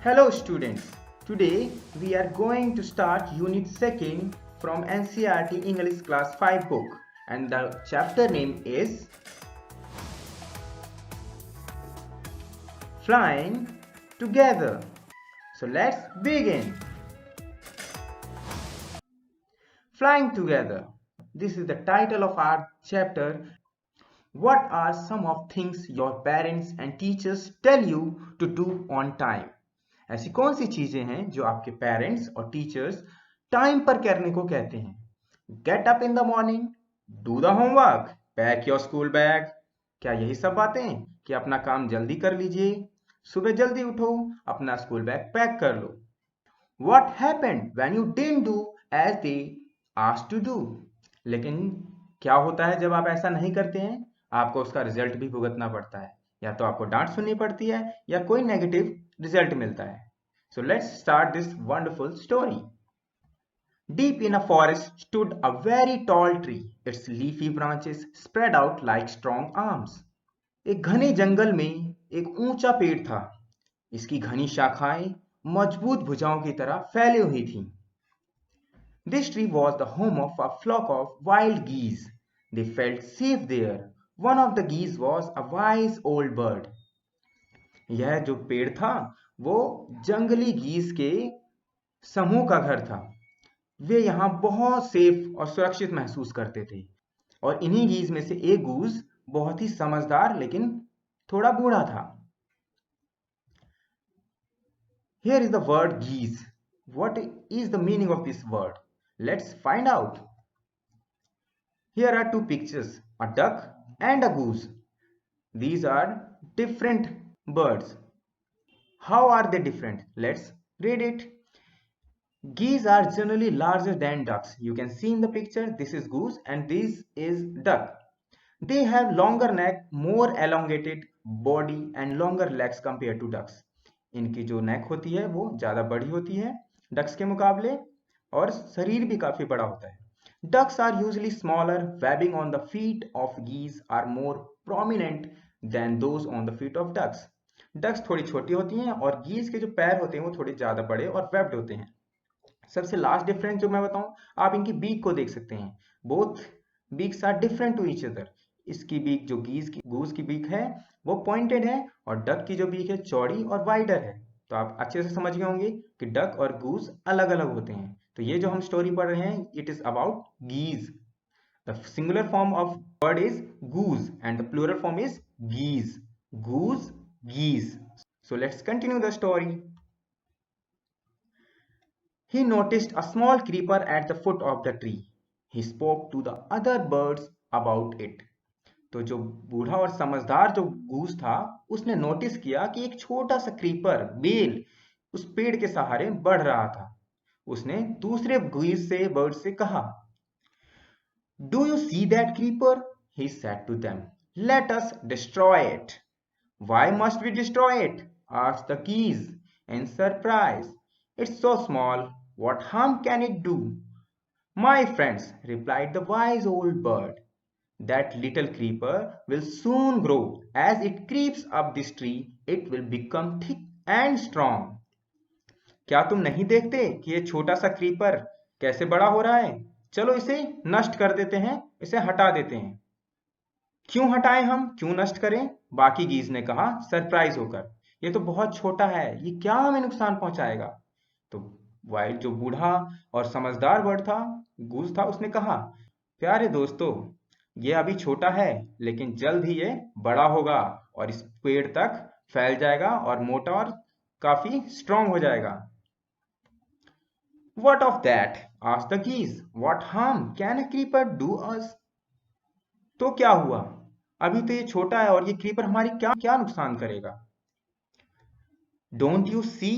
Hello students, today we are going to start unit 2nd from NCERT English class 5 book and the chapter name is Flying Together. So let's begin. Flying Together. This is the title of our chapter. What are some of things your parents and teachers tell you to do on time? ऐसी कौन सी चीजें हैं जो आपके parents और teachers time पर करने को कहते हैं? Get up in the morning, do the homework, pack your school bag. क्या यही सब बातें कि अपना काम जल्दी कर लीजिए, सुबह जल्दी उठो, अपना स्कूल बैग पैक कर लो? What happened when you didn't do as they asked to do? लेकिन क्या होता है जब आप ऐसा नहीं करते हैं? आपको उसका रिजल्ट भी भुगतना पड़ता है, या तो आपको डांट सुननी पड़ती है या कोई नेगेटिव रिजल्ट मिलता है. So let's start this wonderful story. Deep in a forest stood a very tall tree. Its leafy branches spread out like strong arms. एक घने जंगल में एक ऊंचा पेड़ था. इसकी घनी शाखाएं मजबूत भुजाओं की तरह फैली हुई थीं. This tree was the home of a flock of wild geese. They felt safe there. One of the geese was a wise old bird. यह जो पेड़ था वो जंगली गीज के समूह का घर था. वे यहाँ बहुत सेफ और सुरक्षित महसूस करते थे. और इन्हीं गीज में से एक गूज बहुत ही समझदार लेकिन थोड़ा बूढ़ा था. Here is the word geese. What is the meaning of this word? Let's find out. Here are two pictures, a duck and a goose. These are different birds. How are they different? Let's read it. Geese are generally larger than ducks. You can see in the picture, this is goose and this is duck. They have longer neck, more elongated body and longer legs compared to ducks. इनकी जो नेक होती है वो ज़्यादा बड़ी होती है ducks के मुकाबले और शरीर भी काफ़ी बड़ा होता है. Ducks are usually smaller. Webbing on the feet of geese are more prominent than those on the feet of ducks. Ducks थोड़ी छोटी होती हैं और geese के जो पैर होते हैं वो थोड़े ज़्यादा बड़े और webbed होते हैं. सबसे लास्ट डिफरेंस जो मैं बताऊं, आप इनकी बीक को देख सकते हैं. Both beaks are different to each other. इसकी बीक जो गूस की बीक है वो पॉइंटेड है और डक की जो बीक है चौड़ी और वाइडर है. तो आप अच्छे से समझ गए होंगे कि डक और गूस अलग अलग होते हैं. तो ये जो हम स्टोरी पढ़ रहे हैं it is about geese. The singular form of word is goose and the plural form is geese. Goose, geese. So let's continue the story. He noticed a small creeper at the foot of the tree. He spoke to the other birds about it. तो जो बूढ़ा और समझदार जो goose था उसने notice किया कि एक छोटा सा क्रीपर बेल उस पेड़ के सहारे बढ़ रहा था. उसने दूसरे गूस से बर्ड से कहा, Do you see that creeper? He said to them, Let us destroy it. Why must we destroy it? Asked the geese in surprise. It's so small. What harm can it do? My friends, replied the wise old bird, that little creeper will soon grow. As it creeps up this tree, it will become thick and strong. क्या तुम नहीं देखते कि ये छोटा सा creeper कैसे बड़ा हो रहा है? चलो इसे नष्ट कर देते हैं, इसे हटा देते हैं. क्यों हटाएं हम, क्यों नष्ट करें? बाकी गीज ने कहा सरप्राइज होकर. ये तो बहुत छोटा है, ये क्या हमें नुकसान पहुंचाएगा? तो वाइल्ड जो बूढ़ा और समझदार बर्ड था, गूस था, उसने कहा, प्यारे दोस्तों, ये अभी छोटा है लेकिन जल्द ही ये बड़ा होगा और इस पेड़ तक फैल जाएगा और मोटा और काफी स्ट्रांग हो जाएगा. What of that? asked the geese. What harm can a creeper do us? तो क्या हुआ? अभी तो ये छोटा है और ये क्रीपर हमारी क्या क्या नुकसान करेगा? Don't you see?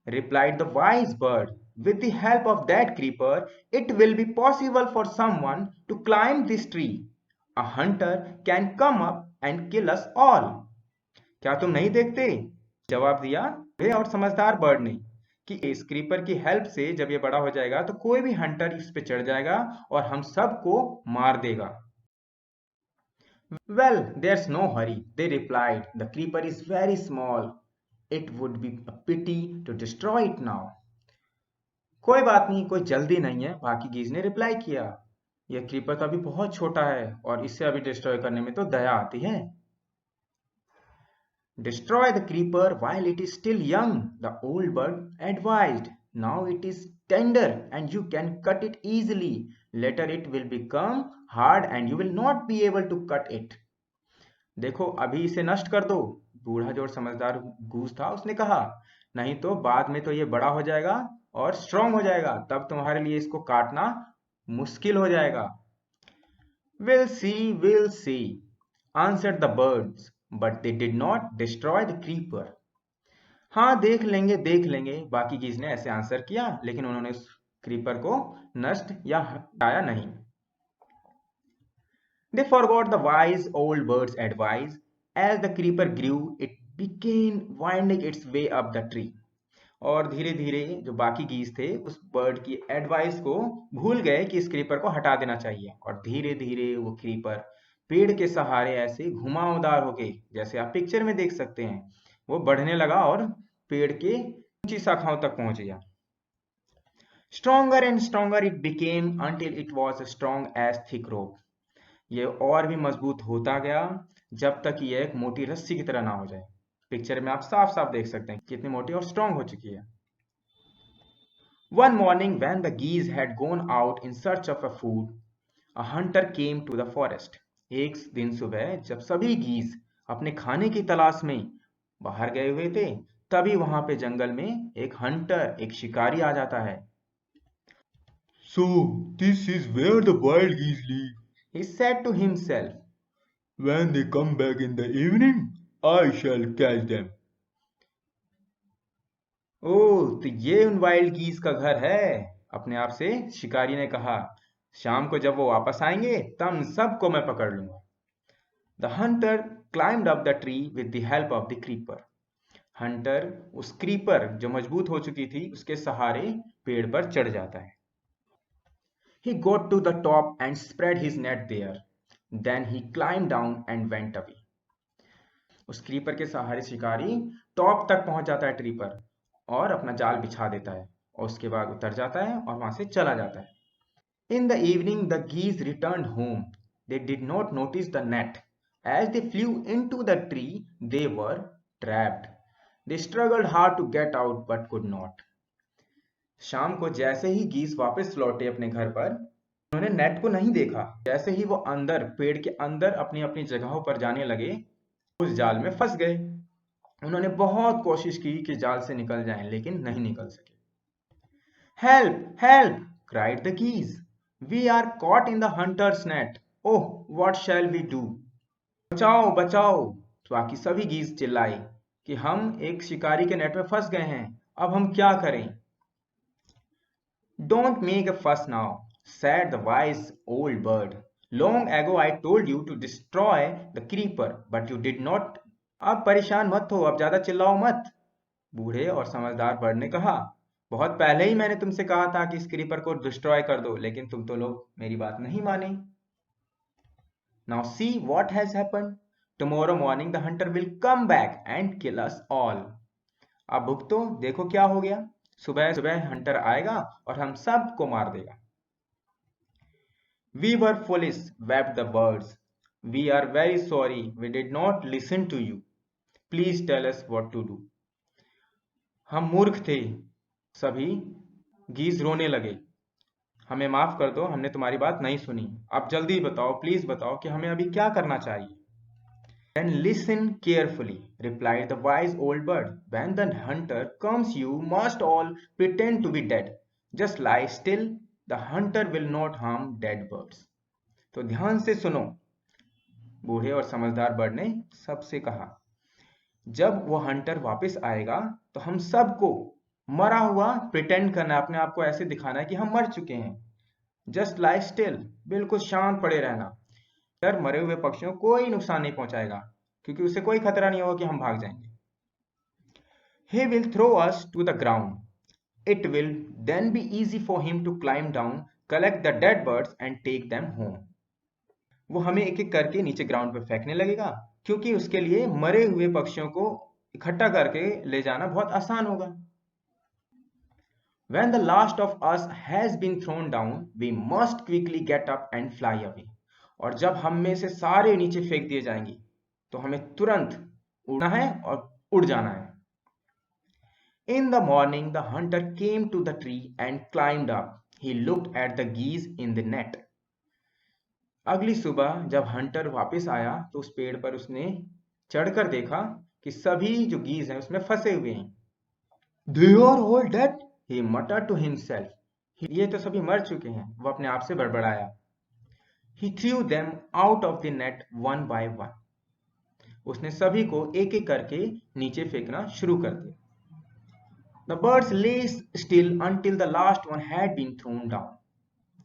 replied the wise bird. With the help of that creeper, it will be possible for someone to climb this tree. A hunter can come up and kill us all. क्या तुम नहीं देखते? जवाब दिया और समझदार bird ने कि इस क्रीपर की हेल्प से जब ये बड़ा हो जाएगा तो कोई भी हंटर इस पे चढ़ जाएगा और हम सबको मार देगा. Well, there's no hurry, they replied. The creeper is very small. It would be a pity to destroy it now. कोई बात नहीं, कोई जल्दी नहीं है, बाकी गीज ने रिप्लाई किया। यह क्रीपर तो अभी बहुत छोटा है और इसे अभी डिस्ट्रॉय करने में तो दया आती है। Destroy the creeper while it is still young, the old bird advised. Now it is tender and you can cut it easily. Later it will become hard and you will not be able to cut it. देखो अभी इसे नष्ट कर दो, बूढ़ा जो समझदार goose था उसने कहा, नहीं तो बाद में तो ये बड़ा हो जाएगा और स्ट्रांग हो जाएगा, तब तुम्हारे लिए इसको काटना मुश्किल हो जाएगा। We'll see, answered the birds, but they did not destroy the creeper. हाँ देख लेंगे, बाकी गीज ने ऐसे आंसर किया, लेकिन उन्होंने उस क्रीपर को नष्ट या हटाया नहीं। They forgot the wise old bird's advice. As the creeper grew, it began winding its way up the tree. और धीरे धीरे जो बाकी गीज थे उस बर्ड की एडवाइस को भूल गए कि इस क्रीपर को हटा देना चाहिए, और धीरे धीरे वो क्रीपर पेड़ के सहारे ऐसे घुमावदार हो गए, जैसे आप पिक्चर में देख सकते हैं। वो बढ़ने लगा और पेड़ के ऊंची शाखाओं तक पहुंच गया। Stronger and stronger it became until it was strong as thick rope. ये और भी मजबूत होता गया जब तक ये एक मोटी रस्सी की तरह ना हो जाए। पिक्चर में आप साफ साफ देख सकते हैं कितनी मोटी और स्ट्रांग हो चुकी है। One morning when the geese had gone out in search of a food, a hunter came to the forest. एक दिन सुबह जब सभी गीज अपने खाने की तलाश में बाहर गए हुए थे, तभी वहां पे जंगल में एक हंटर, एक शिकारी आ जाता है। So this is where the wild geese live, he said to himself. When they come back in the evening, I shall catch them. ओह, तो ये उन वाइल्ड गीज का घर है, अपने आप से शिकारी ने कहा। शाम को जब वो वापस आएंगे तब सबको मैं पकड़ लूंगा। The hunter climbed up the tree with the help of the creeper. Hunter उस क्रीपर जो मजबूत हो चुकी थी उसके सहारे पेड़ पर चढ़ जाता है। He got to the top and spread his net there. Then he climbed down and went away. उस क्रीपर के सहारे शिकारी टॉप तक पहुंच जाता है ट्री पर और अपना जाल बिछा देता है, और उसके बाद उतर जाता है और वहां से चला जाता है। In the evening the geese returned home. They did not notice the net. As they flew into the tree, they were trapped. They struggled hard to get out but could not. शाम को जैसे ही गीस वापस लौटे अपने घर पर, उन्होंने नेट को नहीं देखा। जैसे ही वो अंदर पेड़ के अंदर अपनी अपनी जगहों पर जाने लगे, उस जाल में फंस गए। उन्होंने बहुत कोशिश की कि जाल से निकल जाएं, लेकिन नहीं निकल सके। Help! Help! cried the geese. We are caught in the hunter's net. Oh, what shall we do? बचाओ बचाओ! बाकी सभी गीज चिल्लाए कि हम एक शिकारी के नेट में फंस गए हैं, अब हम क्या करें? Don't make a fuss now, said the wise old bird. Long ago I told you to destroy the creeper, but you did not. अब परेशान मत हो, अब ज्यादा चिल्लाओ मत, बूढ़े और समझदार बर्ड ने कहा। बहुत पहले ही मैंने तुमसे कहा था कि इस क्रीपर को डिस्ट्रॉय कर दो, लेकिन तुम तो लोग मेरी बात नहीं माने। Now see what has happened. Tomorrow morning the hunter will come back and kill us all. अब भुगतो, देखो क्या हो गया। सुबह सुबह हंटर आएगा और हम सबको मार देगा। We were foolish, wept the birds. We are very sorry we did not listen to you. Please tell us what to do. हम मूर्ख थे, सभी गीज रोने लगे। हमें माफ कर दो, हमने तुम्हारी बात नहीं सुनी। अब जल्दी बताओ, प्लीज बताओ कि हमें अभी क्या करना चाहिए। Then listen carefully, replied the wise old bird. When the hunter comes, you must all pretend to be dead. Just lie still. The hunter will not harm dead birds. तो ध्यान से सुनो, बूढ़े और समझदार बर्ड ने सबसे कहा। जब वो हंटर वापस आएगा तो हम सबको मरा हुआ प्रिटेंड करना है, अपने आप को ऐसे दिखाना है कि हम मर चुके हैं। जस्ट लाई स्टिल, बिल्कुल शांत पड़े रहना। डर मरे हुए पक्षियों को कोई नुकसान नहीं पहुंचाएगा, क्योंकि उसे कोई खतरा नहीं होगा कि हम भाग जाएंगे। He will throw us to the ground. It will then be easy for him to climb down, collect the dead birds and take them home. वो हमें एक एक करके नीचे ग्राउंड पर फेंकने लगेगा, क्योंकि उसके लिए मरे हुए पक्षियों को इकट्ठा करके ले जाना बहुत आसान होगा। When the last of us has been thrown down, we must quickly get up and fly away. और जब हम में से सारे नीचे फेंक दिए जाएंगे तो हमें तुरंत उड़ना है और उड़ जाना है। In the morning, the hunter came to the tree and climbed up. He looked at the geese in the net. अगली सुबह जब हंटर वापस आया तो उस पेड़ पर उसने चढ़कर देखा कि सभी जो गीज हैं उसमें फंसे हुए हैं। They are all dead, he muttered to himself. ये तो सभी मर चुके हैं, वो अपने आप से बड़बड़ाया। He threw them out of the net one by one. उसने सभी को एक एक करके नीचे फेंकना शुरू कर दिया। The birds lay still until the last one had been thrown down.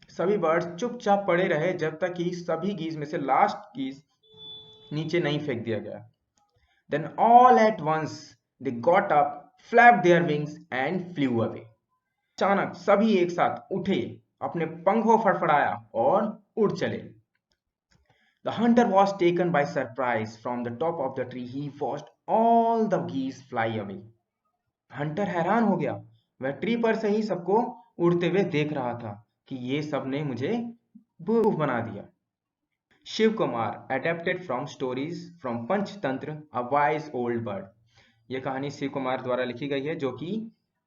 सभी बर्ड्स चुपचाप पड़े रहे जब तक कि सभी गीज में से लास्ट गीज नीचे नहीं फेंक दिया गया। Then all at once they got up, flapped their wings and flew away. अचानक सभी एक साथ उठे, अपने पंखों फड़फड़ाया और उड़ चले। The hunter was taken by surprise. From the top of the tree he watched all the geese fly away. Hunter हैरान हो गया, वह ट्री पर से ही सबको उड़ते हुए देख रहा था कि ये सब ने मुझे बेवकूफ बना दिया। Shiv Kumar, adapted from stories from Panchatantra, a wise old bird. यह कहानी शिव कुमार द्वारा लिखी गई है जो कि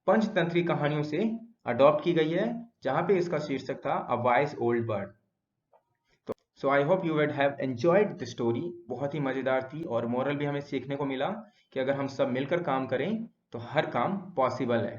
पंचतंत्री कहानियों से अडॉप्ट की गई है, जहां पे इसका शीर्षक था a wise old bird. So I hope you would have enjoyed the story. बहुत ही मजेदार थी और मोरल भी हमें सीखने को मिला कि अगर हम सब मिलकर काम करें तो हर काम पॉसिबल है।